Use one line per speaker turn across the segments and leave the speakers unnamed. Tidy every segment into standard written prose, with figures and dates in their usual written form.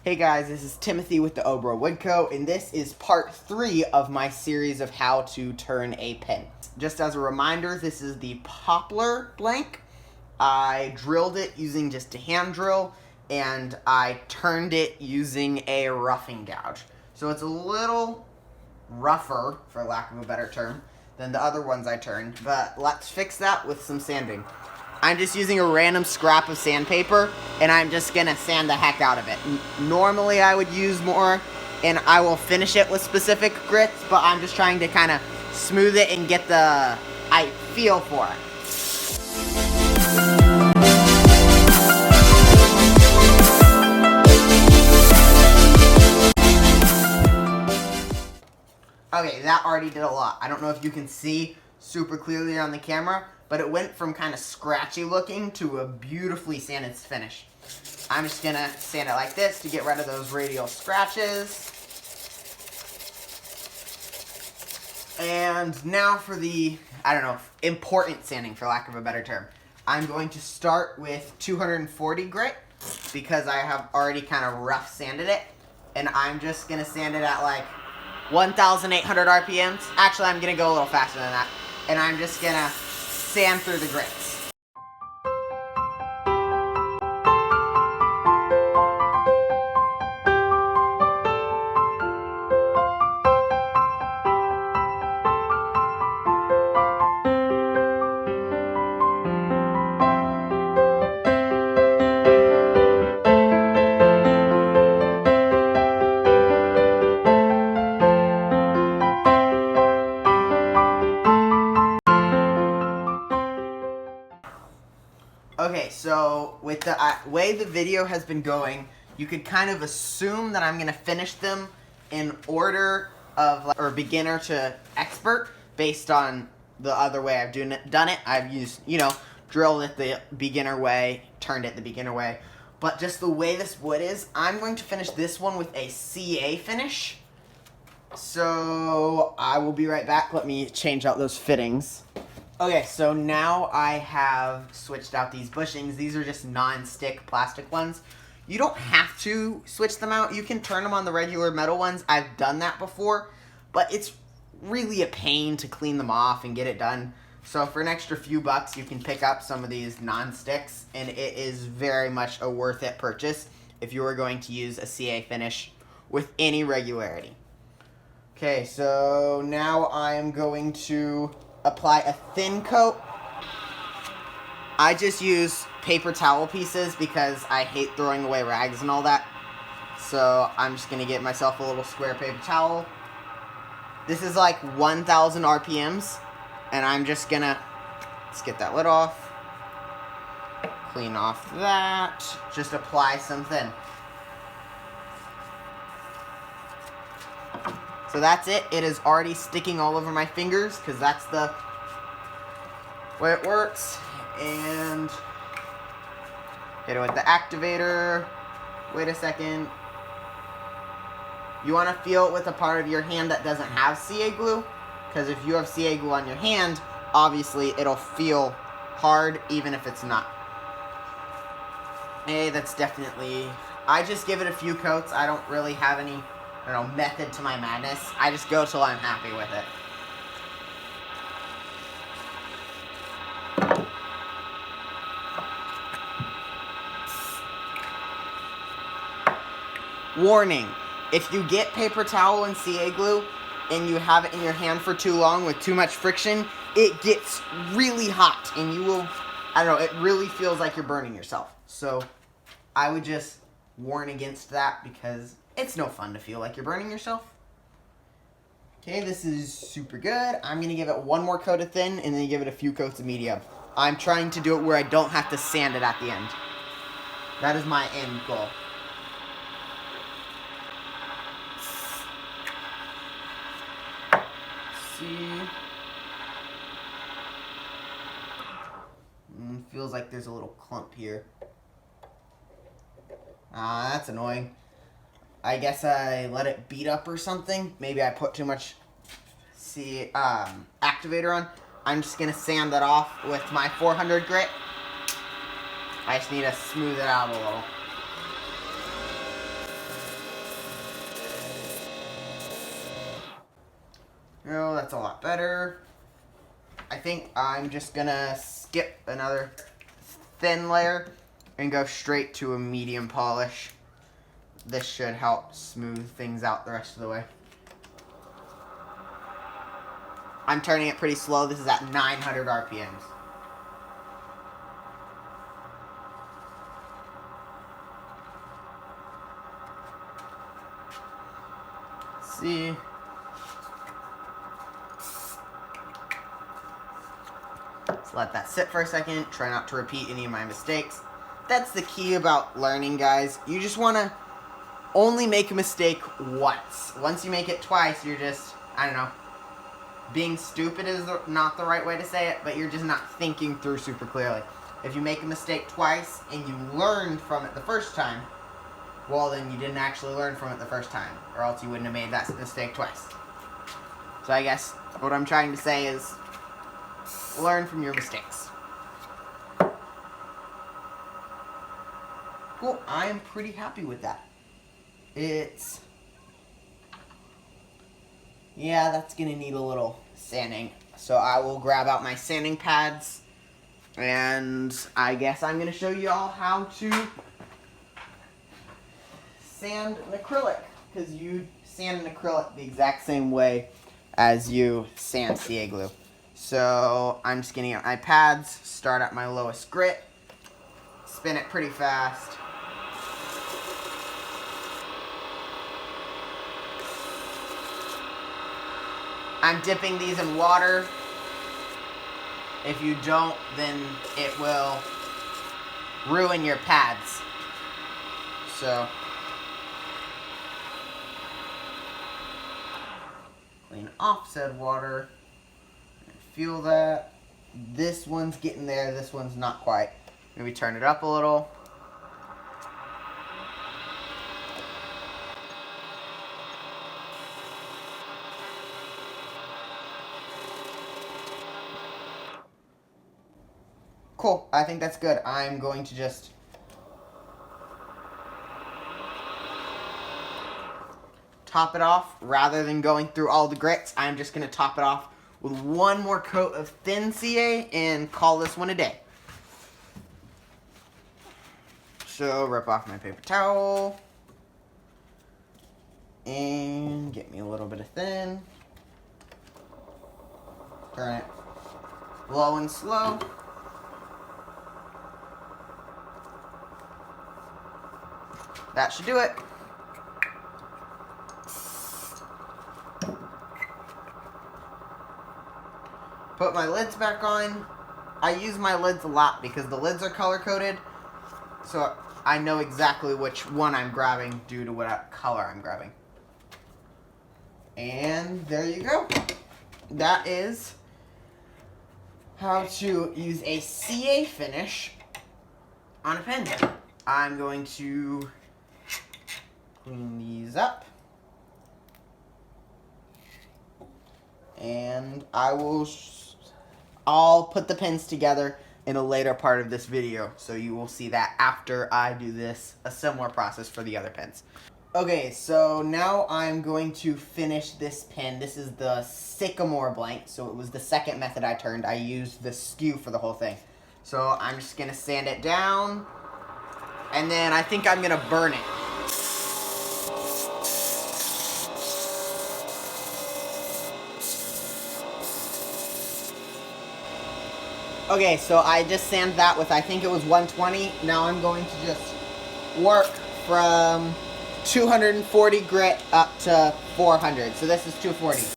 Hey guys, this is Timothy with the Obra Woodco, and this is part 3 of my series of how to turn a pen. Just as a reminder, this is the poplar blank. I drilled it using just a hand drill, and I turned it using a roughing gouge. So it's a little rougher, for lack of a better term, than the other ones I turned, but let's fix that with some sanding. I'm just using a random scrap of sandpaper, and I'm just gonna sand the heck out of it. Normally I would use more, and I will finish it with specific grits, but I'm just trying to kind of smooth it and get the feel for it. Okay, that already did a lot. I don't know if you can see super clearly on the camera, but it went from kind of scratchy looking to a beautifully sanded finish. I'm just gonna sand it like this to get rid of those radial scratches. And now for the, important sanding, for lack of a better term. I'm going to start with 240 grit because I have already kind of rough sanded it. And I'm just gonna sand it at like 1,800 RPMs. Actually, I'm gonna go a little faster than that. And I'm just gonna sand through the grits. Okay, so with the way the video has been going, you could kind of assume that I'm going to finish them in order of, or beginner to expert, based on the other way I've done it. I've used, drilled it the beginner way, turned it the beginner way. But just the way this wood is, I'm going to finish this one with a CA finish. So I will be right back. Let me change out those fittings. Okay, so now I have switched out these bushings. These are just non-stick plastic ones. You don't have to switch them out. You can turn them on the regular metal ones. I've done that before, but it's really a pain to clean them off and get it done. So for an extra few bucks, you can pick up some of these non-sticks, and it is very much a worth it purchase if you are going to use a CA finish with any regularity. Okay, so now I am going to apply a thin coat. I just use paper towel pieces because I hate throwing away rags and all that. So I'm just gonna get myself a little square paper towel. This is like 1,000 RPMs, and I'm just gonna, let's get that lid off, clean off that, just apply some thin. So that's it. It is already sticking all over my fingers because that's the way it works. And hit it with the activator. Wait a second. You want to feel it with a part of your hand that doesn't have CA glue, because if you have CA glue on your hand, obviously it'll feel hard even if it's not. Hey, that's definitely, I just give it a few coats. I don't really have any method to my madness. I just go till I'm happy with it. Warning, if you get paper towel and CA glue and you have it in your hand for too long with too much friction, it gets really hot and you will, it really feels like you're burning yourself. So I would just warn against that because it's no fun to feel like you're burning yourself. Okay, this is super good. I'm going to give it one more coat of thin and then give it a few coats of medium. I'm trying to do it where I don't have to sand it at the end. That is my end goal. See? Feels like there's a little clump here. That's annoying. I guess I let it beat up or something. Maybe I put too much activator on. I'm just going to sand that off with my 400 grit. I just need to smooth it out a little. Oh, that's a lot better. I think I'm just gonna skip another thin layer and go straight to a medium polish. This should help smooth things out the rest of the way. I'm turning it pretty slow. This is at 900 RPMs. Let's see. Let's let that sit for a second. Try not to repeat any of my mistakes. That's the key about learning, guys. You just want to only make a mistake once. Once you make it twice, you're just, I don't know, being stupid is not the right way to say it, but you're just not thinking through super clearly. If you make a mistake twice and you learned from it the first time, well, then you didn't actually learn from it the first time, or else you wouldn't have made that mistake twice. So I guess what I'm trying to say is learn from your mistakes. Cool, I am pretty happy with that. Yeah, that's gonna need a little sanding. So I will grab out my sanding pads, and I guess I'm gonna show you all how to sand an acrylic, because you sand an acrylic the exact same way as you sand CA glue. So I'm just getting out my pads, start at my lowest grit, spin it pretty fast. I'm dipping these in water. If you don't, then it will ruin your pads. So, clean off said water. Feel that. This one's getting there, this one's not quite. Maybe turn it up a little. Cool, I think that's good. I'm going to just top it off. Rather than going through all the grits, I'm just going to top it off with one more coat of thin CA and call this one a day. So, rip off my paper towel. And get me a little bit of thin. Turn it low and slow. That should do it. Put my lids back on. I use my lids a lot because the lids are color-coded, so I know exactly which one I'm grabbing due to what color I'm grabbing. And there you go. That is how to use a CA finish on a pen. I'm going to clean these up. And I'll put the pins together in a later part of this video, so you will see that after I do this, a similar process for the other pins. Okay, so now I'm going to finish this pin. This is the Sycamore blank, so it was the second method I turned. I used the skew for the whole thing. So I'm just gonna sand it down, and then I think I'm gonna burn it. Okay, so I just sanded that with, I think it was 120. Now I'm going to just work from 240 grit up to 400. So this is 240.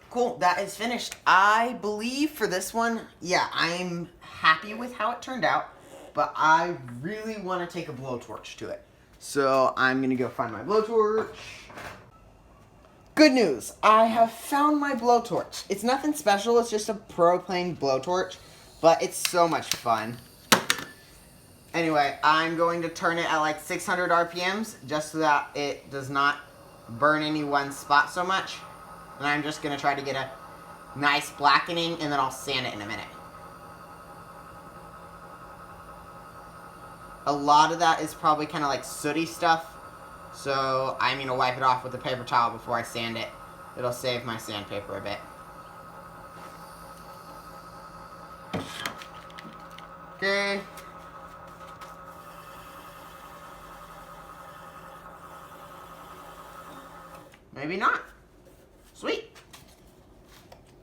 Cool, that is finished. I believe for this one, yeah, I'm happy with how it turned out, but I really want to take a blowtorch to it. So I'm gonna go find my blowtorch. Good news, I have found my blowtorch. It's nothing special, it's just a propane blowtorch, but it's so much fun. Anyway, I'm going to turn it at like 600 RPMs just so that it does not burn any one spot so much. And I'm just going to try to get a nice blackening, and then I'll sand it in a minute. A lot of that is probably kind of like sooty stuff, so I'm going to wipe it off with a paper towel before I sand it. It'll save my sandpaper a bit. Okay. Maybe not. Sweet.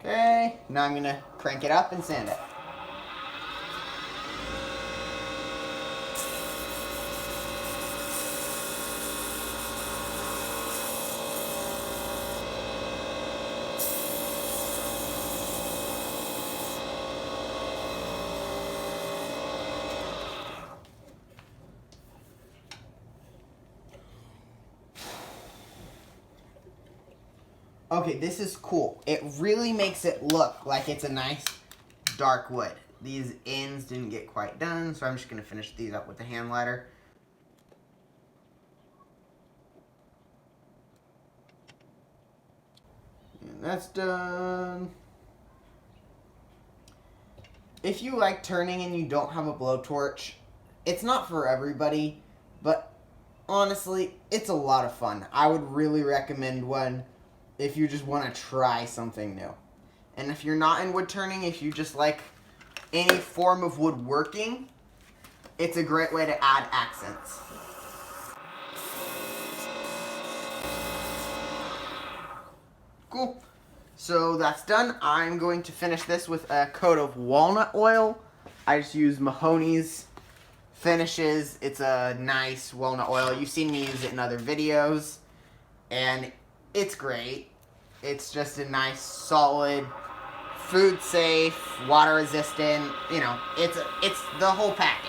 Okay, now I'm going to crank it up and sand it. Okay, this is cool. It really makes it look like it's a nice dark wood. These ends didn't get quite done, so I'm just going to finish these up with the hand lighter. And that's done. If you like turning and you don't have a blowtorch, it's not for everybody, but honestly, it's a lot of fun. I would really recommend one if you just want to try something new. And if you're not in wood turning, if you just like any form of woodworking, it's a great way to add accents. Cool. So that's done. I'm going to finish this with a coat of walnut oil. I just use Mahoney's Finishes. It's a nice walnut oil. You've seen me use it in other videos, and it's great. It's just a nice, solid, food safe, water resistant, you know, it's the whole package.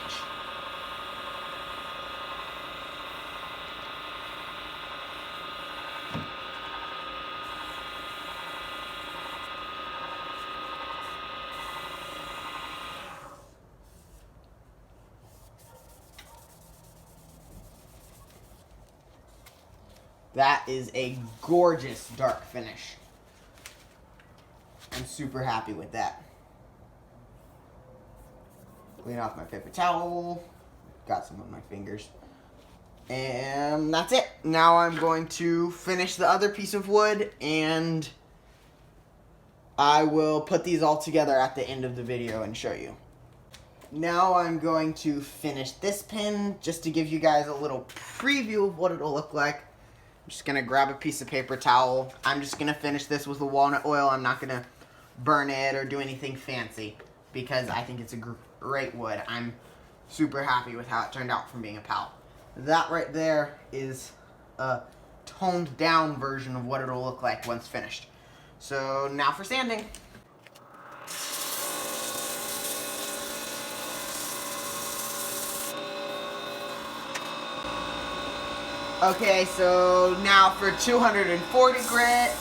That is a gorgeous dark finish. I'm super happy with that. Clean off my paper towel. Got some on my fingers. And that's it. Now I'm going to finish the other piece of wood, and I will put these all together at the end of the video and show you. Now I'm going to finish this pin just to give you guys a little preview of what it'll look like. I'm just going to grab a piece of paper towel. I'm just going to finish this with the walnut oil. I'm not going to burn it or do anything fancy because I think it's a great wood. I'm super happy with how it turned out from being a pallet. That right there is a toned down version of what it'll look like once finished. So now for sanding. Okay, so now for 240 grit,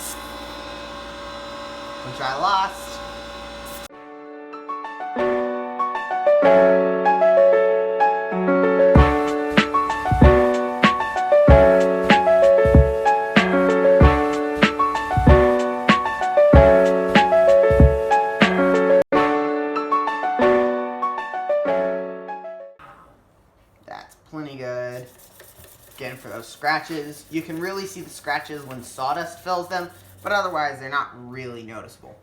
which I lost. That's plenty good. Again, for those scratches, you can really see the scratches when sawdust fills them, but otherwise they're not really noticeable.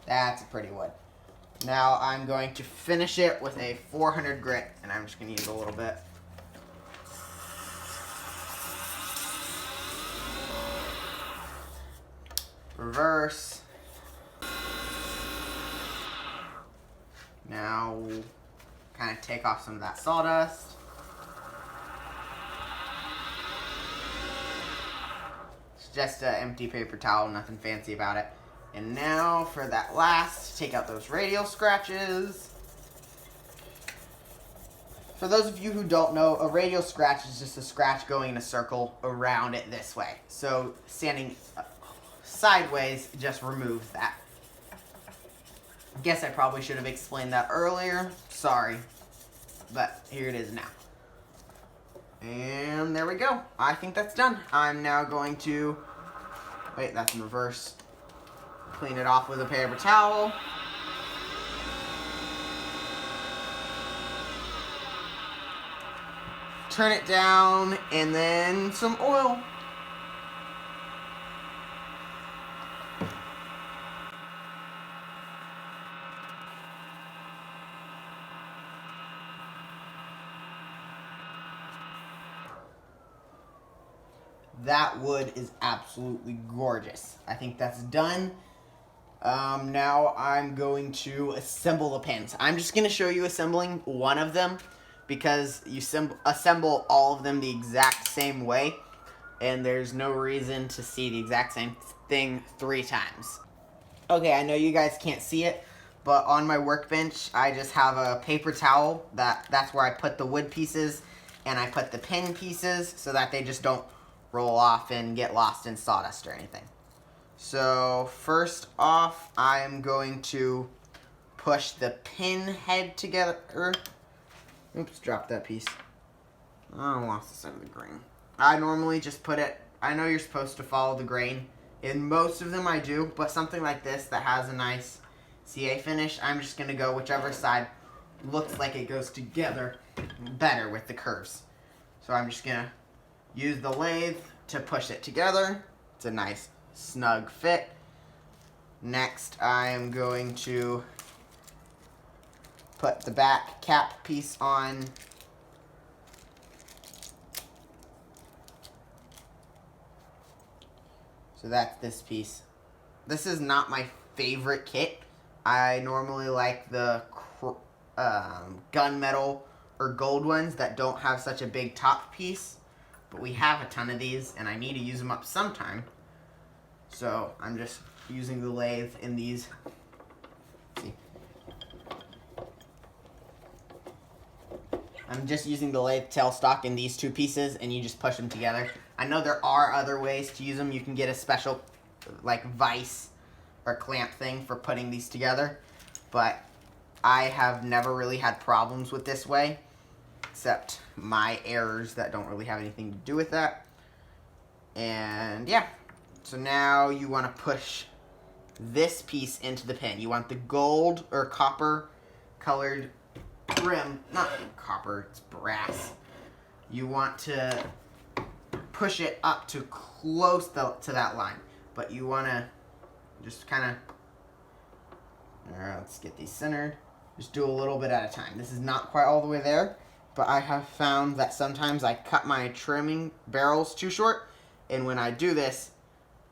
That's a pretty wood. Now I'm going to finish it with a 400 grit, and I'm just going to use a little bit. Reverse. Now we'll kind of take off some of that sawdust. Just an empty paper towel, nothing fancy about it. And now for that last, take out those radial scratches. For those of you who don't know, a radial scratch is just a scratch going in a circle around it this way. So standing sideways just removes that. I guess I probably should have explained that earlier. Sorry. But here it is now. And there we go. I think that's done. I'm now going to... Wait, that's in reverse. Clean it off with a paper towel. Turn it down, and then some oil. That wood is absolutely gorgeous. I think that's done. Now I'm going to assemble the pins. I'm just going to show you assembling one of them, because you assemble all of them the exact same way, and there's no reason to see the exact same thing 3 times. Okay, I know you guys can't see it, but on my workbench, I just have a paper towel. That's where I put the wood pieces, and I put the pin pieces so that they just don't roll off and get lost in sawdust or anything. So first off, I'm going to push the pin head together. Oops, dropped that piece. I lost the side of the grain. I normally just put it, I know you're supposed to follow the grain. In most of them I do, but something like this that has a nice CA finish, I'm just going to go whichever side looks like it goes together better with the curves. So I'm just going to use the lathe to push it together. It's a nice snug fit. Next, I'm going to put the back cap piece on. So that's this piece. This is not my favorite kit. I normally like the gunmetal or gold ones that don't have such a big top piece. But we have a ton of these, and I need to use them up sometime. So I'm just using the lathe in these. See. I'm just using the lathe tailstock in these 2 pieces, and you just push them together. I know there are other ways to use them. You can get a special, like, vise or clamp thing for putting these together. But I have never really had problems with this way, except my errors that don't really have anything to do with that. And yeah, so now you want to push this piece into the pin. You want the gold or copper colored rim, not copper, it's brass. You want to push it up to close to that line, but you want to just kind of, alright, let's get these centered. Just do a little bit at a time. This is not quite all the way there, but I have found that sometimes I cut my trimming barrels too short, and when I do this,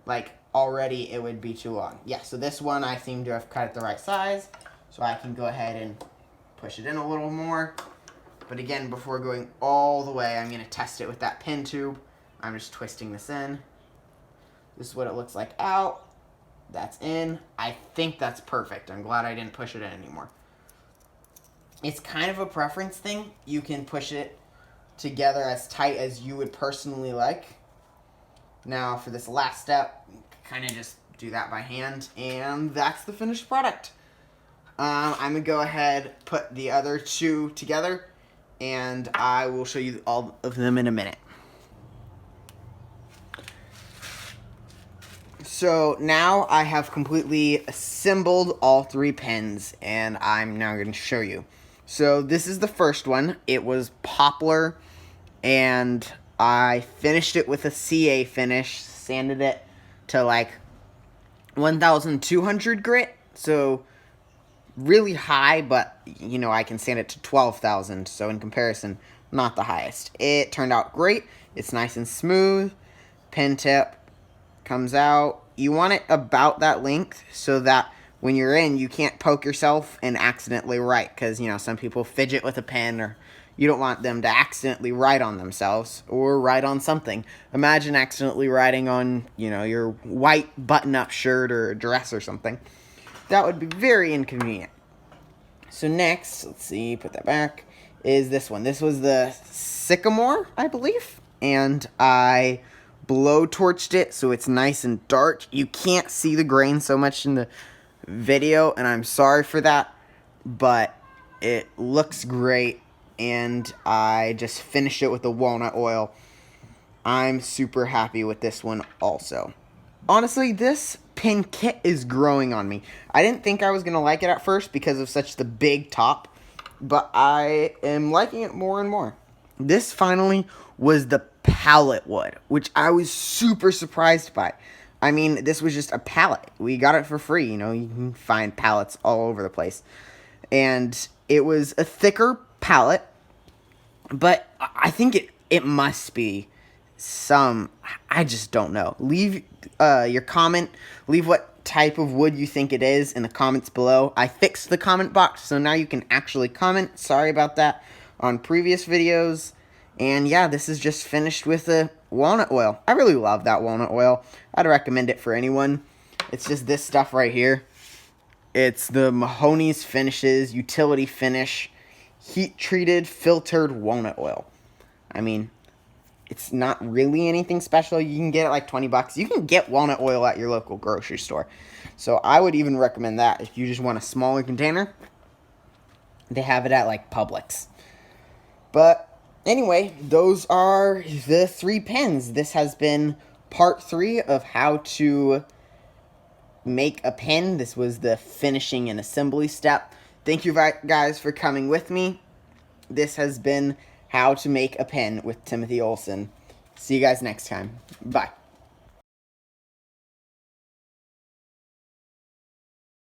like, already it would be too long. Yeah, so this one I seem to have cut it the right size, so I can go ahead and push it in a little more. But again, before going all the way, I'm going to test it with that pin tube. I'm just twisting this in. This is what it looks like out. That's in. I think that's perfect. I'm glad I didn't push it in anymore. It's kind of a preference thing. You can push it together as tight as you would personally like. Now for this last step, kind of just do that by hand, and that's the finished product. I'm going to go ahead, put the other 2 together, and I will show you all of them in a minute. So now I have completely assembled all 3 pins, and I'm now going to show you. So this is the first one. It was poplar, and I finished it with a CA finish, sanded it to like 1,200 grit, so really high, but you know, I can sand it to 12,000, so in comparison, not the highest. It turned out great. It's nice and smooth. Pin tip comes out. You want it about that length so that when you're in, you can't poke yourself and accidentally write, because, you know, some people fidget with a pen, or you don't want them to accidentally write on themselves or write on something. Imagine accidentally writing on, you know, your white button-up shirt or dress or something. That would be very inconvenient. So next, let's see, put that back, is this one. This was the sycamore, I believe. And I blow torched it so it's nice and dark. You can't see the grain so much in the video, and I'm sorry for that, but it looks great. And I just finished it with the walnut oil. I'm super happy with this one also. Honestly, this pin kit is growing on me. I didn't think I was going to like it at first because of such the big top, but I am liking it more and more. This finally was the pallet wood, which I was super surprised by. I mean, this was just a pallet. We got it for free, you know, you can find pallets all over the place. And it was a thicker pallet, but I think it must be I just don't know. Leave your comment. Leave what type of wood you think it is in the comments below. I fixed the comment box, so now you can actually comment. Sorry about that on previous videos. And yeah, this is just finished with the walnut oil. I really love that walnut oil. I'd recommend it for anyone. It's just this stuff right here. It's the Mahoney's Finishes Utility Finish Heat Treated Filtered Walnut Oil. I mean, it's not really anything special. You can get it like 20 bucks. You can get walnut oil at your local grocery store. So I would even recommend that if you just want a smaller container. They have it at like Publix. But anyway, those are the 3 pens. This has been part 3 of how to make a pen. This was the finishing and assembly step. Thank you guys for coming with me. This has been How to Make a Pen with Timothy Olson. See you guys next time. Bye.